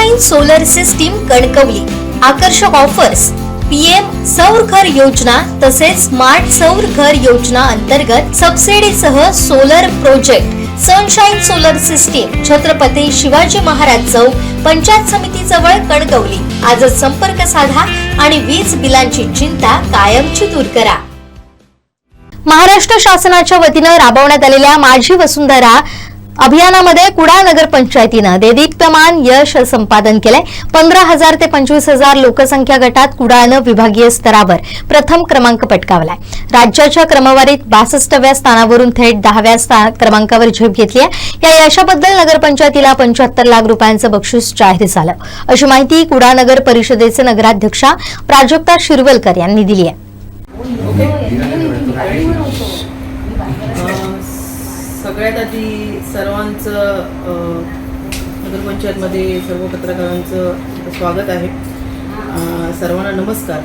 Sunshine solar system Kankavli आकर्षक offers PM सौर घर योजना तसेच स्मार्ट सौर घर योजना अंतर्गत सबसिडीसह solar project sunshine solar system Chhatrapati Shivaji Maharaj चौक पंचायत समिती जवळ कणकवली। आजच संपर्क साधा आणि वीज बिलांची चिंता कायमची दूर करा। महाराष्ट्र शासनाच्या वतीने राबवण्यात आलेल्या माझी वसुंधरा अभियानामध्ये कुडाळ नगर पंचायतीने देदीप्यमान यश संपादन केले। 15,000 ते 25,000 लोकसंख्या गटात कुडाळने विभागीय स्तरावर प्रथम क्रमांक पटकावलाय। राज्याच्या क्रमवारीत 62व्या स्थानावरून थेट 10व्या क्रमांकावर झेप घेतली आहे। या यशाबद्दल नगरपंचायतीला 75 लाख रुपयांचं बक्षीस जाहीर झालं, अशी माहिती कुडाळ नगर परिषदेचे नगराध्यक्षा प्राजक्ता शिरवलकर यांनी दिली आहे। सगळ्यात आधी सर्वांचं नगरपंचायतमध्ये सर्व पत्रकारांचं स्वागत आहे। सर्वांना नमस्कार।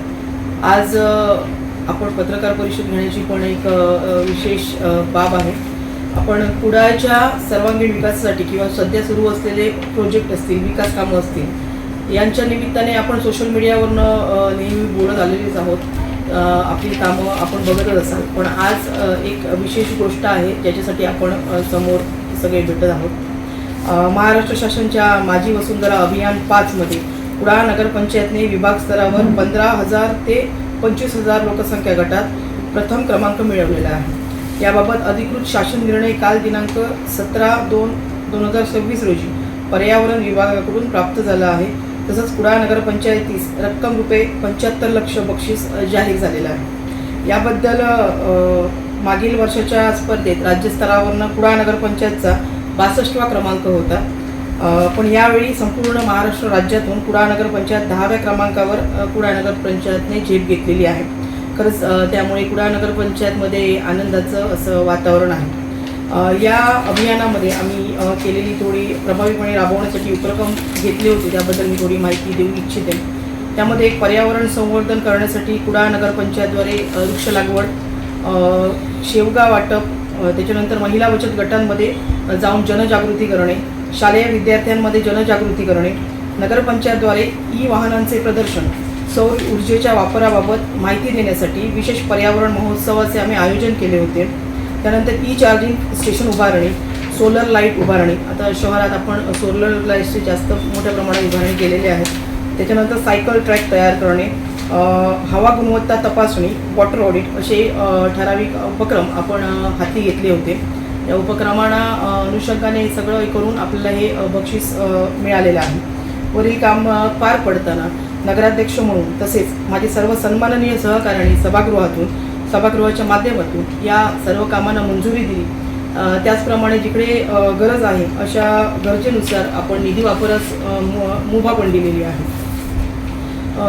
आज आपण पत्रकार परिषद घेण्याची पण एक विशेष बाब आहे। आपण कुडाळच्या सर्वांगीण विकासासाठी किंवा सध्या सुरू असलेले प्रोजेक्ट असतील, विकास कामं असतील, यांच्या निमित्ताने आपण सोशल मीडियावरनं नेहमी बोलत आलेलीच आहोत। आपली कामं आपण बघतच असाल, पण आज एक विशेष गोष्ट आहे ज्याच्यासाठी आपण समोर सगळे भेटत आहोत। महाराष्ट्र शासनाच्या माझी वसुंधरा अभियान 5 मध्ये कुडाळ नगरपंचायतने विभाग स्तरावर 15,000 ते 25,000 लोकसंख्या गटात प्रथम क्रमांक मिळवलेला आहे। याबाबत अधिकृत शासन निर्णय काल दिनांक 17/2/2026 रोजी पर्यावरण विभागाकडून प्राप्त झाला आहे। तसंच कुडाळ नगरपंचायतीस रक्कम रुपये 75 लाख बक्षीस जाहीर झालेलं आहे। याबद्दल मागील वर्षाच्या स्पर्धेत राज्यस्तरावरनं कुडाळ नगरपंचायतचा 62वा क्रमांक होता, पण यावेळी संपूर्ण महाराष्ट्र राज्यातून कुडाळ नगरपंचायत 10व्या क्रमांकावर कुडाळ नगरपंचायतने झेप घेतलेली आहे। खरंच त्यामुळे कुडाळ नगरपंचायतमध्ये आनंदाचं असं वातावरण आहे। या अभियानामध्ये आम्ही केलेली थोडी प्रभावीपणे राबवण्यासाठी उपक्रम घेतले होते, त्याबद्दल मी थोडी माहिती देऊ इच्छिते। त्यामध्ये एक पर्यावरण संवर्धन करण्यासाठी कुडाळ नगरपंचायतद्वारे वृक्ष लागवड, शेवगा वाटप, त्याच्यानंतर महिला बचत गटांमध्ये जाऊन जनजागृती करणे, शालेय विद्यार्थ्यांमध्ये जनजागृती करणे, नगरपंचायतद्वारे वाहनांचे प्रदर्शन, सौर ऊर्जेच्या वापराबाबत माहिती देण्यासाठी विशेष पर्यावरण महोत्सवाचे आम्ही आयोजन केले होते। त्यानंतर चार्जिंग स्टेशन उभारणे, सोलर लाईट उभारणे, आता शहरात आपण सोलर लाईटचे जास्त मोठ्या प्रमाणात उभारणे केलेले आहेत। त्याच्यानंतर सायकल ट्रॅक तयार करणे, हवा गुणवत्ता तपासणी, वॉटर ऑडिट असे ठराविक उपक्रम आपण हाती घेतले होते। या उपक्रमांना अनुषंगाने सगळं करून आपल्याला हे बक्षीस मिळालेलं आहे। वरील काम पार पडताना नगराध्यक्ष म्हणून तसेच माझे सर्व सन्माननीय सहकाऱ्यांनी सभागृहाच्या माध्यमातून या सर्व कामांना मंजुरी दिली। त्याचप्रमाणे जिकडे गरज आहे अशा गरजेनुसार आपण निधी वापरास मुभा पण दिलेली आहे।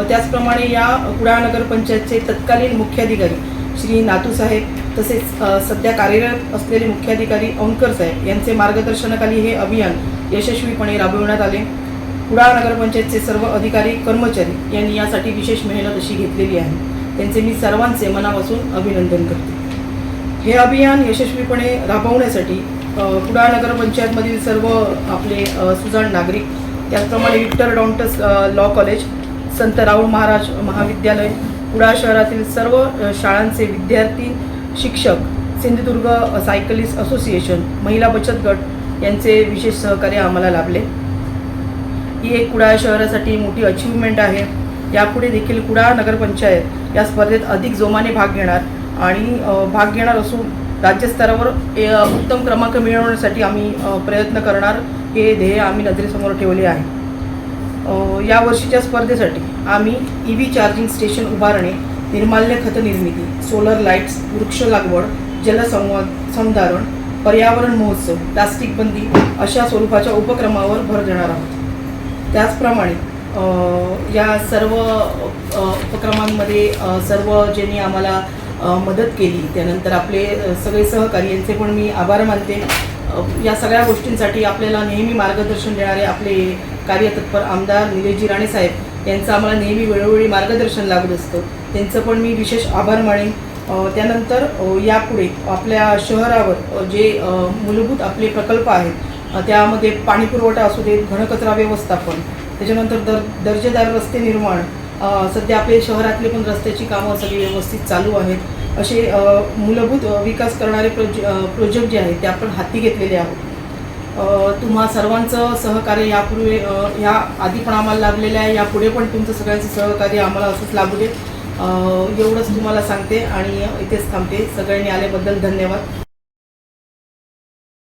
त्याचप्रमाणे या कुडाळ नगरपंचायतचे तत्कालीन मुख्याधिकारी श्री नातू साहेब तसेच सध्या कार्यरत असलेले मुख्याधिकारी औंकर साहेब यांचे मार्गदर्शनाखाली हे अभियान यशस्वीपणे राबविण्यात आले। कुडाळ नगरपंचायतचे सर्व अधिकारी कर्मचारी यांनी यासाठी विशेष मेहनत अशी घेतलेली आहे, त्यांचे मी सर्वांचे मनापासून अभिनंदन करते। हे अभियान यशस्वीपणे राबवण्यासाठी कुडाळ नगरपंचायतमधील सर्व आपले सुजाण नागरिक, त्याचप्रमाणे विक्टर डॉन्टस लॉ कॉलेज, संत राऊळ महाराज महाविद्यालय, कुडाळ शहरातील सर्व शाळांचे विद्यार्थी, शिक्षक, सिंधुदुर्ग सायकलिस्ट असोसिएशन, महिला बचत गट यांचे विशेष सहकार्य आम्हाला लाभले। ही एक कुडाळ शहरासाठी मोठी अचीवमेंट आहे। यापुढे देखील कुडाळ नगरपंचायत या स्पर्धेत अधिक जोमाने भाग घेणार असून राज्यस्तरावर उत्तम क्रमांक मिळवण्यासाठी आम्ही प्रयत्न करणार, हे ध्येय आम्ही नजरेसमोर ठेवले आहे। या वर्षीच्या स्पर्धेसाठी आम्ही चार्जिंग स्टेशन उभारणे, निर्माल्य खत निर्मिती, सोलर लाईट्स, वृक्ष लागवड, जलसंधारण, पर्यावरण महोत्सव, प्लास्टिक बंदी अशा स्वरूपाच्या उपक्रमावर भर देणार आहोत। त्याचप्रमाणे या सर्व उपक्रमांमध्ये सर्व ज्यांनी आम्हाला मदत केली, त्यानंतर आपले सगळे सहकारी यांचे पण मी आभार मानते। या सगळ्या गोष्टींसाठी आपल्याला नेहमी मार्गदर्शन देणारे आपले कार्यतत्पर आमदार निलेशजी राणे साहेब यांचं आम्हाला नेहमी वेळोवेळी मार्गदर्शन लाभत असतं, त्यांचं पण मी विशेष आभार मानेन। त्यानंतर यापुढे आपल्या शहरावर जे मूलभूत आपले प्रकल्प आहेत त्यामध्ये पाणी पुरवठा असू दे, घनकचरा व्यवस्थापन, त्याच्यानंतर दर्जेदार रस्ते निर्माण, सध्या आपले शहरातले पण रस्त्याची कामं सगळी व्यवस्थित चालू आहेत. असे मूलभूत विकास करणारे प्रोजेक्ट जे आहेत ते आपण हाती घेतलेले आहोत. तुम्हा सर्वांचं सहकार्य यापूर्वी ह्या आधी पण आम्हाला लाभलेलं आहे, यापुढे पण तुमचं सगळ्यांचं सहकार्य आम्हाला असंच लाभू दे. एवढंच तुम्हाला सांगते आणि इथेच थांबते. सगळ्यांनी आल्याबद्दल धन्यवाद.